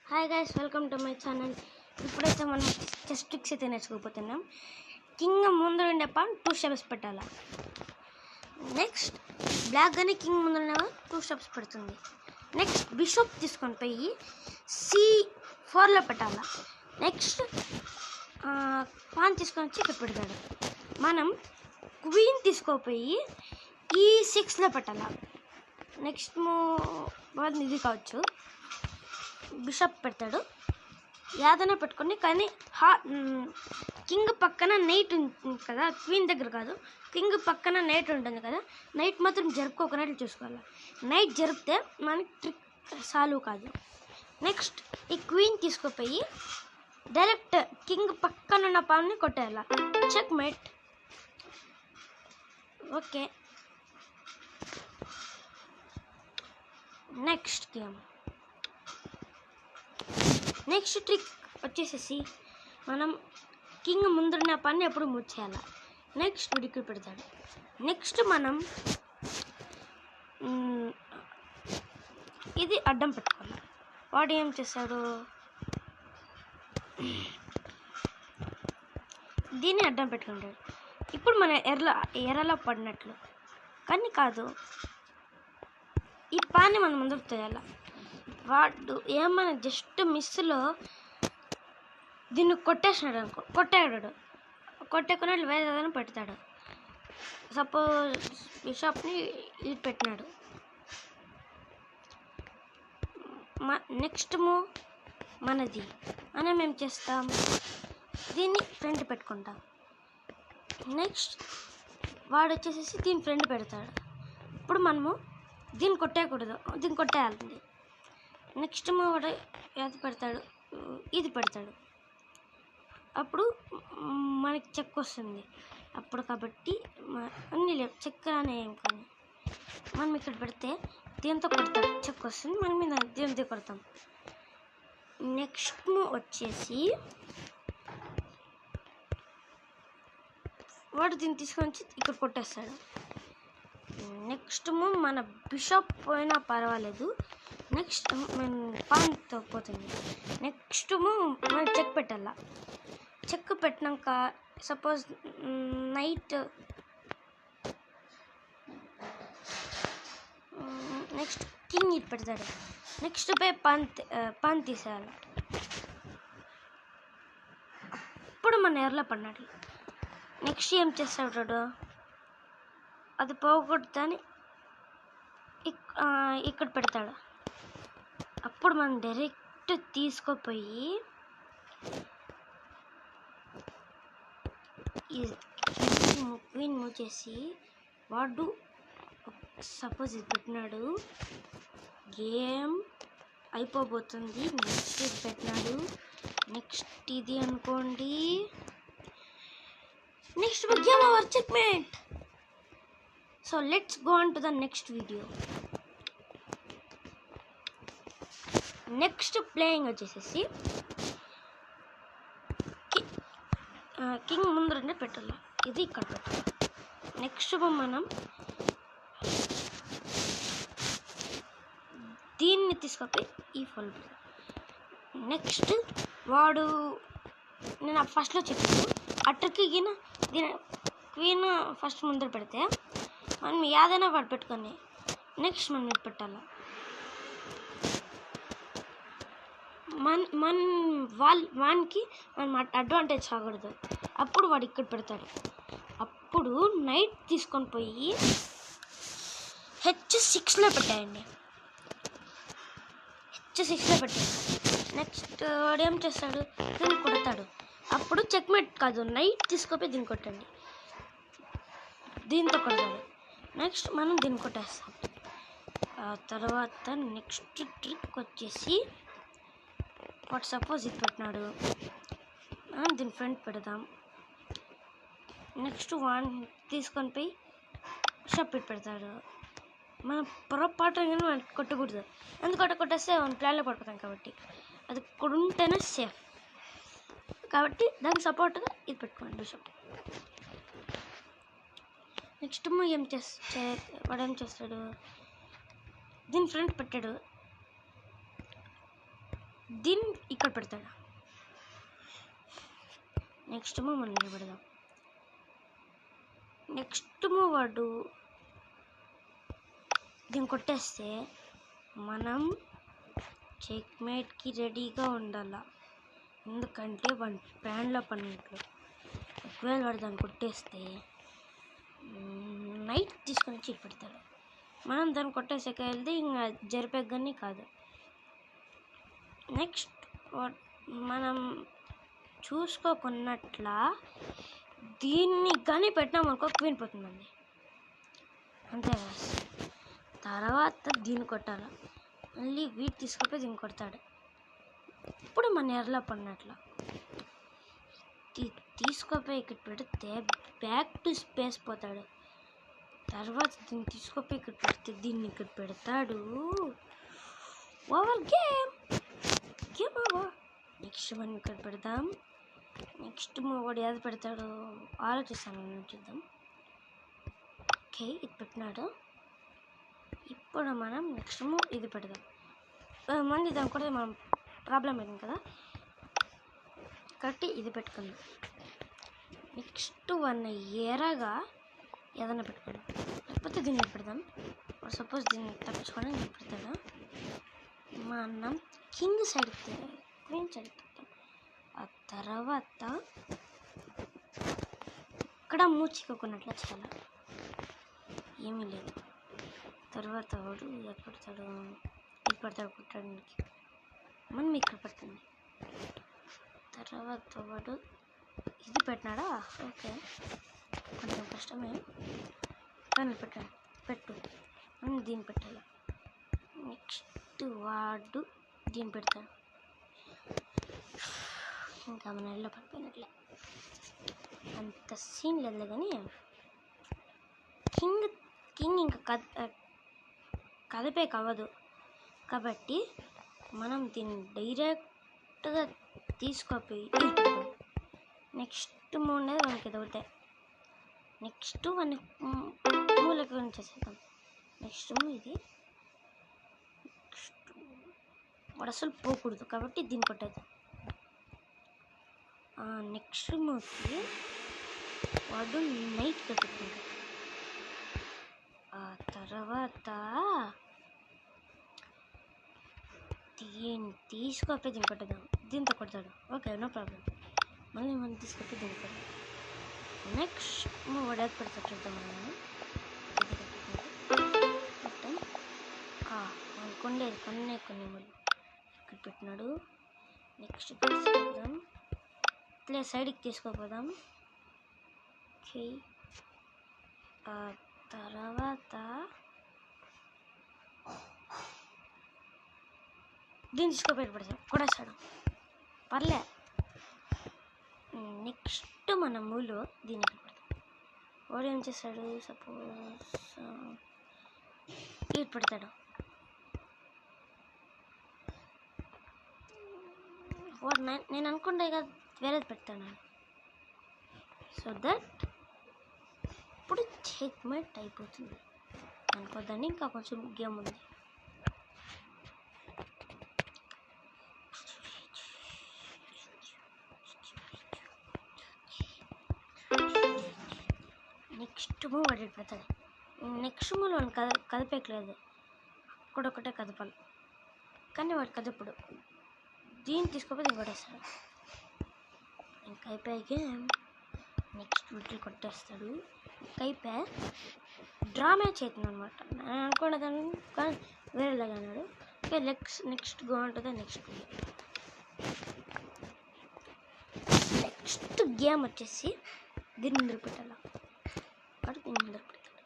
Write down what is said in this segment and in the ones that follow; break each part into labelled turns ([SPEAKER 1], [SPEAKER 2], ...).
[SPEAKER 1] Hi guys, welcome to my channel. ఇప్పుడైతే మనం chess tricks అయితే నేర్చుకోపోతున్నాం. కింగ్ ముందు ఉండే పాన్ 2 స్టెప్స్ పెట్టాలా. నెక్స్ట్ బ్లాక్ కానీ కింగ్ ముందు ఉండే 2 స్టెప్స్ పెడుతుంది. నెక్స్ట్ బిషప్ తీసుకొని పోయి C4లో పెట్టాలా. నెక్స్ట్ పాన్ తీసుకొని వచ్చి ఇక్కడ పెడతాడు. మనం క్వీన్ తీసుకోపోయి E6లో పెట్టాలా. నెక్స్ట్ ఇది కావచ్చు, బిషప్ పెడతాడు. యాదనే పెట్టుకొని, కానీ కింగ్ పక్కన నైట్ ఉంటుంది కదా, క్వీన్ దగ్గర కాదు, కింగ్ పక్కన నైట్ ఉంటుంది కదా, నైట్ మాత్రం జరుపుకోకున్నట్లు చూసుకోవాలి. నైట్ జరిపితే మనకి ట్రిక్ సాల్వ్ కాదు. నెక్స్ట్ ఈ క్వీన్ తీసుకుపోయి డైరెక్ట్ కింగ్ పక్కన ఉన్న పాన్ని కొట్టేయాల. Checkmate. Okay, next game. Next trick వచ్చేసేసి మనం కింగ్ ముందున్న పని ఎప్పుడు మూవ్ చేయాలి. నెక్స్ట్ విడికి పెడతాడు. నెక్స్ట్ మనం ఇది అడ్డం పెట్టుకోవాలి. వాడు ఏం చేస్తాడు, దీన్ని అడ్డం పెట్టుకుంటాడు. ఇప్పుడు మన ఎర్రలో పడినట్లు, కానీ కాదు, ఈ పాన్ని మనం ముందుకు తోయాలి. వాడు ఏమైనా జస్ట్ మిస్లో దీన్ని కొట్టేసినాడు అనుకో, కొట్టేకున్నట్లు వేరే ఏదైనా పెడతాడు. సపోజ్ బిషప్ని ఇది పెట్టినాడు. నెక్స్ట్ మూవ్ మనది. మనం ఏం చేస్తాం, దీన్ని ఫ్రంట్ పెట్టుకుంటాం. నెక్స్ట్ వాడు వచ్చేసేసి దీని ఫ్రంట్ పెడతాడు. ఇప్పుడు మనము దీన్ని కొట్టేయకూడదు, దీన్ని కొట్టేయాలి. నెక్స్ట్ వాడు అది పెడతాడు, ఇది పెడతాడు. అప్పుడు మనకి చెక్ వస్తుంది. అప్పుడు కాబట్టి అన్నీ లేవు, చెక్ అనే ఏం కానీ మనం ఇక్కడ పెడితే దీంతో కొడతాం, చెక్ వస్తుంది. మనం మీద దీంతో కొడతాం. నెక్స్ట్ వచ్చేసి వాడు దీన్ని తీసుకొని వచ్చి ఇక్కడ కొట్టేస్తాడు. నెక్స్ట్ మన బిషప్ పోయినా పర్వాలేదు, నెక్స్ట్ మన పాన్తో పోతుంది. నెక్స్ట్ మనం చెక్ పెట్టాల. చెక్ పెట్టినాక సపోజ్ నైట్, నెక్స్ట్ కింగ్ ఇటు పెడతాడు. నెక్స్ట్ పై పాన్ తీసేయాలి. అప్పుడు మన ఎర్రలో పడినాడు. నెక్స్ట్ ఏం చేస్తాడు, అది పోగొట్టుదని ఇక్కడ పెడతాడు. అప్పుడు మనం డైరెక్ట్ తీసుకుపోయి క్వీన్ మూవ్ చేసి, వాడు సపోజ్ ఇది పెట్టినాడు, గేమ్ అయిపోబోతుంది. నెక్స్ట్ ఇది పెట్టినాడు, నెక్స్ట్ ఇది అనుకోండి, next game over, checkmate. So let's go on to the next video. Next playing వచ్చేసేసి కింగ్ ముందు రెండే పెట్టాలి, ఇది ఇక్కడ పెట్టాలి. నెక్స్ట్ మనం దీన్ని తీసుకొని ఈ ఫోల్. నెక్స్ట్ వాడు నేను ఫస్ట్లో చెప్పాను, అట్టకి దీని క్వీన్ ఫస్ట్ ముందర పెడితే మనం ఏదైనా వాడు పెట్టుకొని నెక్స్ట్ మనం ఇది పెట్టాలి. వానికి మనం అడ్వాంటేజ్ కాకూడదు. అప్పుడు వాడు ఇక్కడ పెడతాడు. అప్పుడు నైట్ తీసుకొని పోయి H6లో పెట్టాయండి. H6లో పెట్టాడు. నెక్స్ట్ వాడు ఏం చేస్తాడు, దీన్ని కొడతాడు. అప్పుడు చెక్మేట్ కాదు, నైట్ తీసుకొని దీన్ని కొట్టండి, దీంతో కొడతాడు. నెక్స్ట్ మనం దీన్ని కొట్టేస్తాం. ఆ తర్వాత నెక్స్ట్ ట్రిక్ వచ్చేసి వాడు సపోజ్ ఇది పెట్టినాడు, దీని ఫ్రంట్ పెడదాం. నెక్స్ట్ వన్ తీసుకొని పోయి షాప్ పెడతాడు. మనం పొరపాటు మనం కొట్టకూడదు, ఎందుకంటే కొట్టేస్తే మనం ప్లాన్లో పడిపోతాం. కాబట్టి అది కొడుంటేనే సేఫ్. కాబట్టి దానికి సపోర్ట్గా ఇది పెట్టుకోండి, బిషప్. నెక్స్ట్ వాడు ఏం చేస్తాడు, దీని ఫ్రంట్ పెట్టాడు. దీన్ని ఇక్కడ పెడతాడు. నెక్స్ట్ మూవ్ మనం పెడదాం. నెక్స్ట్ మూవ్ వాడు దీన్ని కొట్టేస్తే మనం చెక్మేట్కి రెడీగా ఉండాలా. ఎందుకంటే వాడి ప్లాన్లో పడినట్లు. ఒకవేళ వాడు దాన్ని కొట్టేస్తే నైట్ తీసుకొని చీట్ పెడతాడు. మనం దాన్ని కొట్టేసాక వెళ్తే ఇంకా జరిపే కానీ కాదు. నెక్స్ట్ మనం చూసుకోకున్నట్లా దీన్ని కానీ పెట్టామనుకో క్వీన్ పోతుందండి. అంతే కదా. తర్వాత దీన్ని కొట్టాలి. మళ్ళీ వీటి తీసుకపోయి దీన్ని కొడతాడు. ఇప్పుడు మన ఎర్రలో పడినట్ల తీసుకుపోయి ఇక్కడ పెడితే బ్యాక్ టు స్పేస్ పోతాడు. తర్వాత దీన్ని తీసుకుపోయి ఇక్కడ పెడితే దీన్ని ఇక్కడ పెడతాడు. Over game over. నెక్స్ట్ మనం ఇక్కడ పెడదాం. నెక్స్ట్ వాడు ఏది పెడతాడు ఆలోచిస్తాను, చూద్దాం. ఓకే, ఇది పెట్టినాడు. ఇప్పుడు మనం నెక్స్ట్ ఇది పెడదాం. మళ్ళీ దాని కూడా మనం ప్రాబ్లం అయింది కదా కాబట్టి ఇది పెట్టుకుందాం. నెక్స్ట్ వన్ ఎరగా ఏదైనా పెట్టుకుందాం, లేకపోతే దీన్ని పెడదాం. సపోజ్ దీన్ని తప్పించుకొని నేను పెడతాడు. మనం కింగ్ సైడ్ క్వీన్ సైడ్ పెడతాం. ఆ తర్వాత ఇక్కడ మూచికోకున్నట్లు చాలా ఏమీ లేదు. తర్వాత వాడు ఎక్కడ పెడతాడు, ఇది పెడతాడు కుట్టడానికి. మనం ఇక్కడ పెడుతుంది. తర్వాత వాడు ఇది పెట్టినాడా. ఓకే, కొంచెం కష్టమే కానీ పెట్టు మనం దీన్ని పెట్టాలి. నెక్స్ట్ వాడు దీన్ని పెడతాడు. ఇంకా మన ఇళ్ళలో పడిపోయినట్లే, అంత సీన్ లేదు. కానీ కింగ్ ఇంకా కదిపే అవ్వదు కాబట్టి మనం దీన్ని డైరెక్ట్గా తీసుకుపోయి నెక్స్ట్ మూడేది మనకి ఎదుగుతాయి. నెక్స్ట్ మన మూలకి ఉంచేసేద్దాం. నెక్స్ట్ ఇది వాడు అసలు పోకూడదు కాబట్టి దీన్ని కొట్టేద్దాం. నెక్స్ట్ మూవ్కి వాడు నైట్ కట్టుకుంటాడు. ఆ తర్వాత దీన్ని తీసుకుపోయి దీన్ని కొట్టేద్దాం. దీంతో కొడతాడు. Okay, no problem. మళ్ళీ మనం తీసుకుపోయి దీన్ని కొడతాం. నెక్స్ట్ వాడు ఏది పెడతాడు చూద్దాం. మనం ఇది కట్టుకుంటాం. మనకుండేది కొన్ని మళ్ళీ ఇక్కడ పెట్టినాడు. నెక్స్ట్ తీసుకుపోదాం. ఇట్లే సైడ్కి తీసుకోపోదాం. ఓకే, ఆ తర్వాత దీన్ని తీసుకోపోయి పెడతాం. కొడేస్తాడు, పర్లే. నెక్స్ట్ మన మూలో దీనికి పెడతాం. వాడు ఏం చేస్తాడు, సపోజ్ ఇది పెడతాడు. వాడు నేను అనుకుంటే కదా వేరేది పెడతాను. సో దట్ ఇప్పుడు చెక్మేట్ అయిపోతుంది అనుకోద్దని. ఇంకా కొంచెం గేమ్ ఉంది. నెక్స్ట్ మూవ్ వాడు పెడతాడు. నెక్స్ట్ మూవ్ వాడు కదిపేయట్లేదు, అక్కడొక్కటే కదపాలి. కానీ వాడు కదపడు. దీన్ని తీసుకోపోయి దీన్ని కొట్టేస్తాడు. ఇంకా అయిపోయి గేమ్. నెక్స్ట్ వీటిని కొట్టేస్తాడు. అయిపోయి డ్రా మ్యాచ్ అవుతుంది అనమాట. నేను అనుకున్నదాన్ని కానీ వేరేలాగా అన్నాడు. ఓకే, నెక్స్ట్ గో ఉంటుంది. నెక్స్ట్ గేమ్ వచ్చేసి దీన్ని ముందర పెట్టాలి. అక్కడ దీన్ని ముందర పెడతాడు.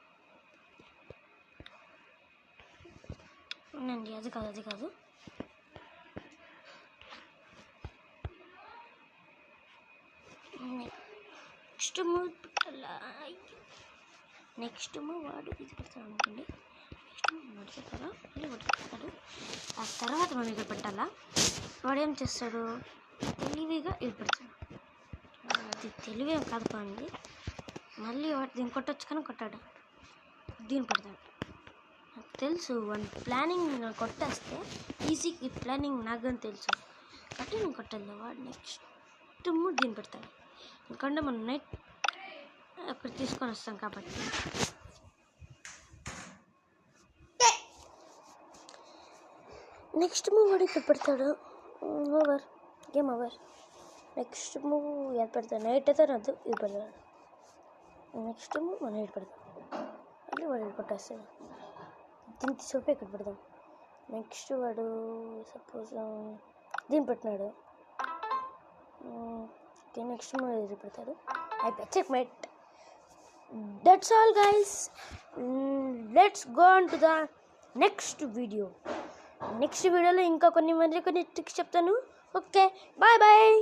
[SPEAKER 1] అవునండి, అది కాదు. నెక్స్ట్ మూవ్ పెట్టాలా. నెక్స్ట్ మూవ్ వాడు ఇది పెడతాడు అనుకోండి. నెక్స్ట్ మూవ్ నడిచేస్తారా మళ్ళీ వాడు పెడతాడు. ఆ తర్వాత మనం ఇక్కడ పెట్టాలా. వాడు ఏం చేస్తాడు, తెలివిగా ఇది పెడతాడు. అది తెలివి ఏం కాదు పండి. మళ్ళీ వాడు దీన్ని కొట్టచ్చు కానీ కొట్టాడు. దీన్ని పెడతాడు. నాకు తెలుసు వాడి ప్లానింగ్ నేను కొట్టేస్తే ఈజీకి ప్లానింగ్ నాకని తెలుసు. అంటే నేను కొట్టాలి వాడు నెక్స్ట్ దీన్ని పెడతాడు. ఎందుకంటే మనం నైట్ అక్కడ తీసుకొని వస్తాం కాబట్టి. నెక్స్ట్ మూవ్ వాడు ఇక్కడ పెడతాడు. Over, game over. Next move అది పెడతాడు. నైట్ అయితే రాదు, ఇది పెడతాడు. నెక్స్ట్ మూవ్ మనం నైట్ పెడతాం, మళ్ళీ వాడు కొట్టేస్తాడు. దీన్ని తీసుకుపోయి ఇక్కడ పెడదాం. నెక్స్ట్ వాడు సపోజ్ దీన్ని పెట్టినాడు. ఓకే, నెక్స్ట్ మూవ్ ఇది పెడతాడు. అయిపోయి checkmate. That's all guys. Let's go on to the next video. Next వీడియోలో ఇంకా కొన్ని ట్రిక్స్ చెప్తాను. Okay, bye bye.